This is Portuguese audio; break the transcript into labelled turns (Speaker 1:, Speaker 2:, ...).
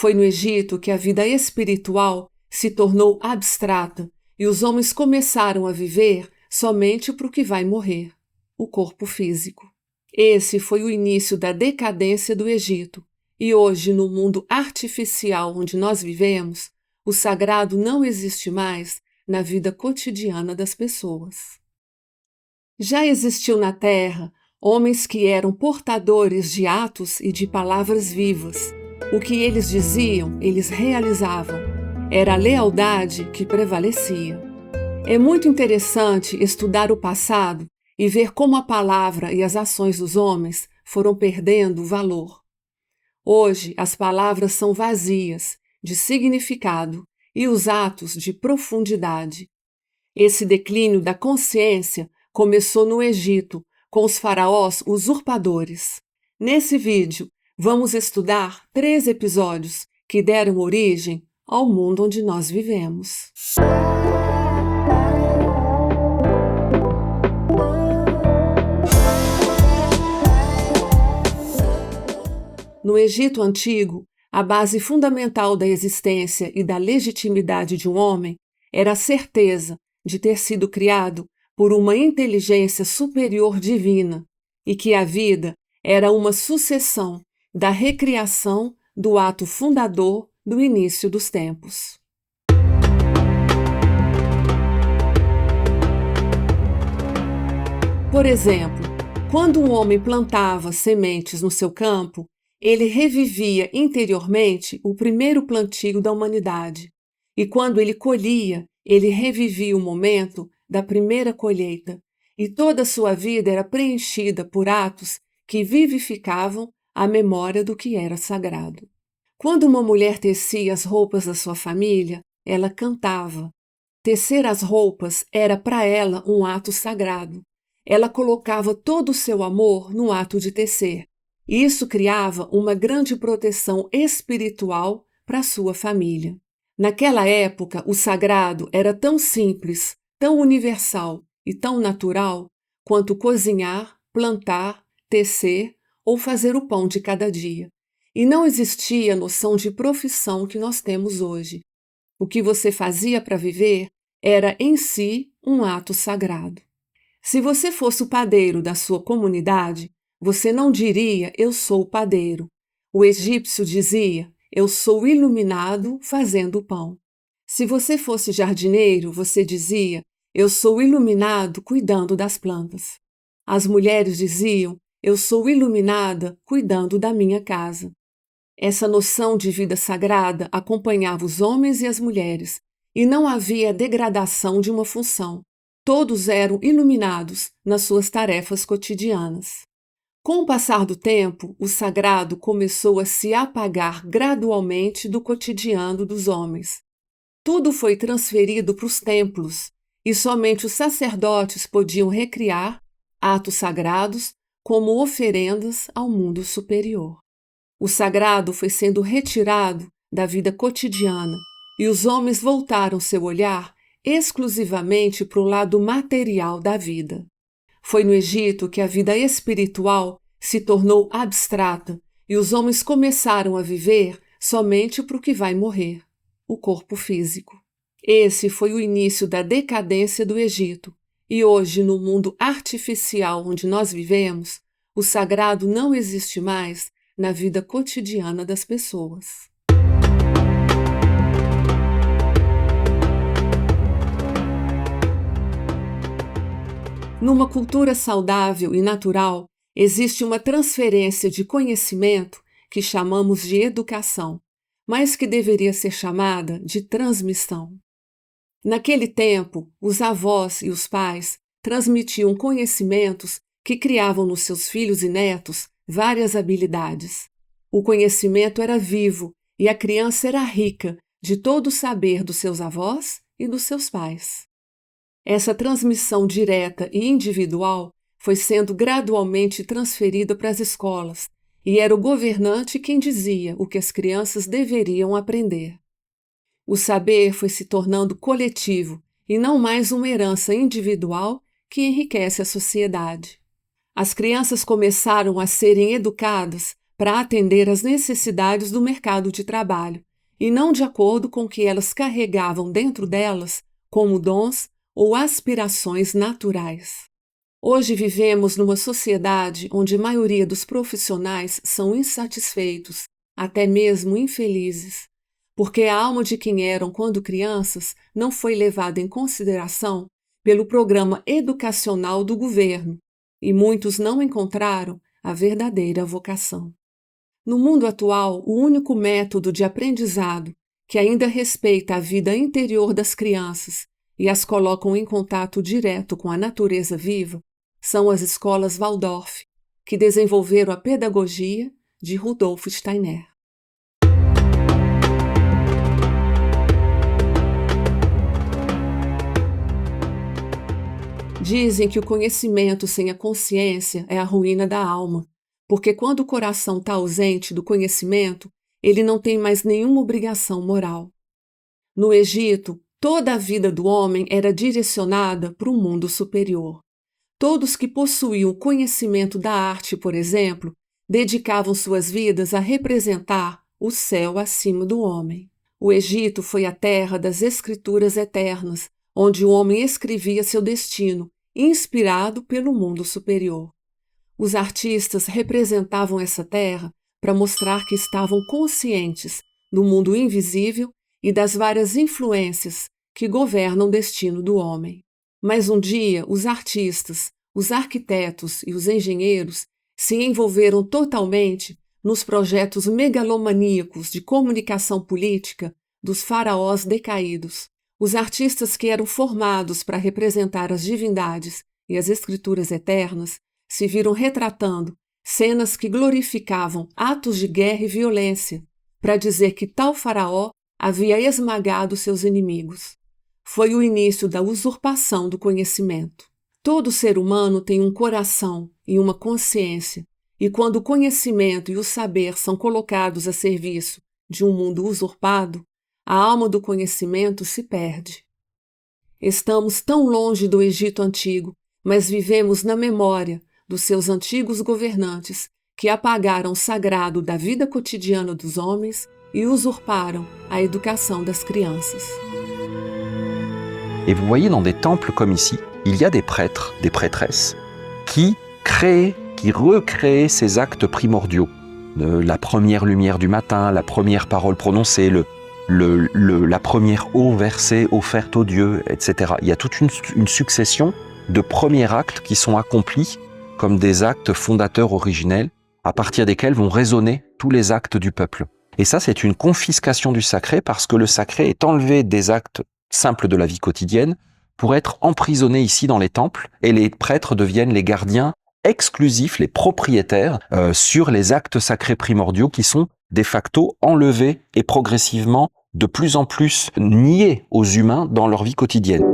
Speaker 1: Foi no Egito que a vida espiritual se tornou abstrata e os homens começaram a viver somente para o que vai morrer, o corpo físico. Esse foi o início da decadência do Egito, e hoje, no mundo artificial onde nós vivemos, o sagrado não existe mais na vida cotidiana das pessoas. Já existiu na Terra homens que eram portadores de atos e de palavras vivas. O que eles diziam, eles realizavam. Era a lealdade que prevalecia. É muito interessante estudar o passado e ver como a palavra e as ações dos homens foram perdendo valor. Hoje, as palavras são vazias, de significado, e os atos de profundidade. Esse declínio da consciência começou no Egito, com os faraós usurpadores. Nesse vídeo, vamos estudar 3 episódios que deram origem ao mundo onde nós vivemos. No Egito Antigo, a base fundamental da existência e da legitimidade de um homem era a certeza de ter sido criado por uma inteligência superior divina e que a vida era uma sucessão da recriação do ato fundador do início dos tempos. Por exemplo, quando um homem plantava sementes no seu campo, ele revivia interiormente o primeiro plantio da humanidade. E quando ele colhia, ele revivia o momento da primeira colheita. E toda a sua vida era preenchida por atos que vivificavam a memória do que era sagrado. Quando uma mulher tecia as roupas da sua família, ela cantava. Tecer as roupas era para ela um ato sagrado. Ela colocava todo o seu amor no ato de tecer. E isso criava uma grande proteção espiritual para sua família. Naquela época, o sagrado era tão simples, tão universal e tão natural quanto cozinhar, plantar, tecer ou fazer o pão de cada dia. E não existia a noção de profissão que nós temos hoje. O que você fazia para viver era em si um ato sagrado. Se você fosse o padeiro da sua comunidade, você não diria, eu sou o padeiro. O egípcio dizia, eu sou iluminado fazendo o pão. Se você fosse jardineiro, você dizia, eu sou iluminado cuidando das plantas. As mulheres diziam, eu sou iluminada cuidando da minha casa. Essa noção de vida sagrada acompanhava os homens e as mulheres, e não havia degradação de uma função. Todos eram iluminados nas suas tarefas cotidianas. Com o passar do tempo, o sagrado começou a se apagar gradualmente do cotidiano dos homens. Tudo foi transferido para os templos, e somente os sacerdotes podiam recriar atos sagrados como oferendas ao mundo superior. O sagrado foi sendo retirado da vida cotidiana, e os homens voltaram seu olhar exclusivamente para o lado material da vida. Foi no Egito que a vida espiritual se tornou abstrata e os homens começaram a viver somente para o que vai morrer, o corpo físico. Esse foi o início da decadência do Egito, e hoje, no mundo artificial onde nós vivemos, o sagrado não existe mais na vida cotidiana das pessoas. Numa cultura saudável e natural, existe uma transferência de conhecimento que chamamos de educação, mas que deveria ser chamada de transmissão. Naquele tempo, os avós e os pais transmitiam conhecimentos que criavam nos seus filhos e netos várias habilidades. O conhecimento era vivo e a criança era rica de todo o saber dos seus avós e dos seus pais. Essa transmissão direta e individual foi sendo gradualmente transferida para as escolas, e era o governante quem dizia o que as crianças deveriam aprender. O saber foi se tornando coletivo e não mais uma herança individual que enriquece a sociedade. As crianças começaram a serem educadas para atender às necessidades do mercado de trabalho, e não de acordo com o que elas carregavam dentro delas como dons ou aspirações naturais. Hoje vivemos numa sociedade onde a maioria dos profissionais são insatisfeitos, até mesmo infelizes, porque a alma de quem eram quando crianças não foi levada em consideração pelo programa educacional do governo, e muitos não encontraram a verdadeira vocação. No mundo atual, o único método de aprendizado que ainda respeita a vida interior das crianças e as colocam em contato direto com a natureza viva são as escolas Waldorf, que desenvolveram a pedagogia de Rudolf Steiner. Dizem que o conhecimento sem a consciência é a ruína da alma, porque quando o coração está ausente do conhecimento, ele não tem mais nenhuma obrigação moral. No Egito, toda a vida do homem era direcionada para o mundo superior. Todos que possuíam o conhecimento da arte, por exemplo, dedicavam suas vidas a representar o céu acima do homem. O Egito foi a terra das escrituras eternas, onde o homem escrevia seu destino, inspirado pelo mundo superior. Os artistas representavam essa terra para mostrar que estavam conscientes do mundo invisível e das várias influências que governam o destino do homem. Mas um dia, os artistas, os arquitetos e os engenheiros se envolveram totalmente nos projetos megalomaníacos de comunicação política dos faraós decaídos. Os artistas que eram formados para representar as divindades e as escrituras eternas se viram retratando cenas que glorificavam atos de guerra e violência, para dizer que tal faraó havia esmagado seus inimigos. Foi o início da usurpação do conhecimento. Todo ser humano tem um coração e uma consciência, e quando o conhecimento e o saber são colocados a serviço de um mundo usurpado, a alma do conhecimento se perde. Estamos tão longe do Egito antigo, mas vivemos na memória dos seus antigos governantes que apagaram o sagrado da vida cotidiana dos homens e usurparam a educação das crianças.
Speaker 2: Et vous voyez, dans des temples comme ici, il y a des prêtres, des prêtresses, qui recréaient ces actes primordiaux. La première lumière du matin, la première parole prononcée, la première eau versée, offerte aux dieux, etc. Il y a toute une succession de premiers actes qui sont accomplis comme des actes fondateurs originels, à partir desquels vont résonner tous les actes du peuple. Et ça, c'est une confiscation du sacré, parce que le sacré est enlevé des actes simples de la vie quotidienne pour être emprisonné ici dans les temples, et les prêtres deviennent les gardiens exclusifs, les propriétaires sur les actes sacrés primordiaux qui sont de facto enlevés et progressivement de plus en plus niés aux humains dans leur vie quotidienne.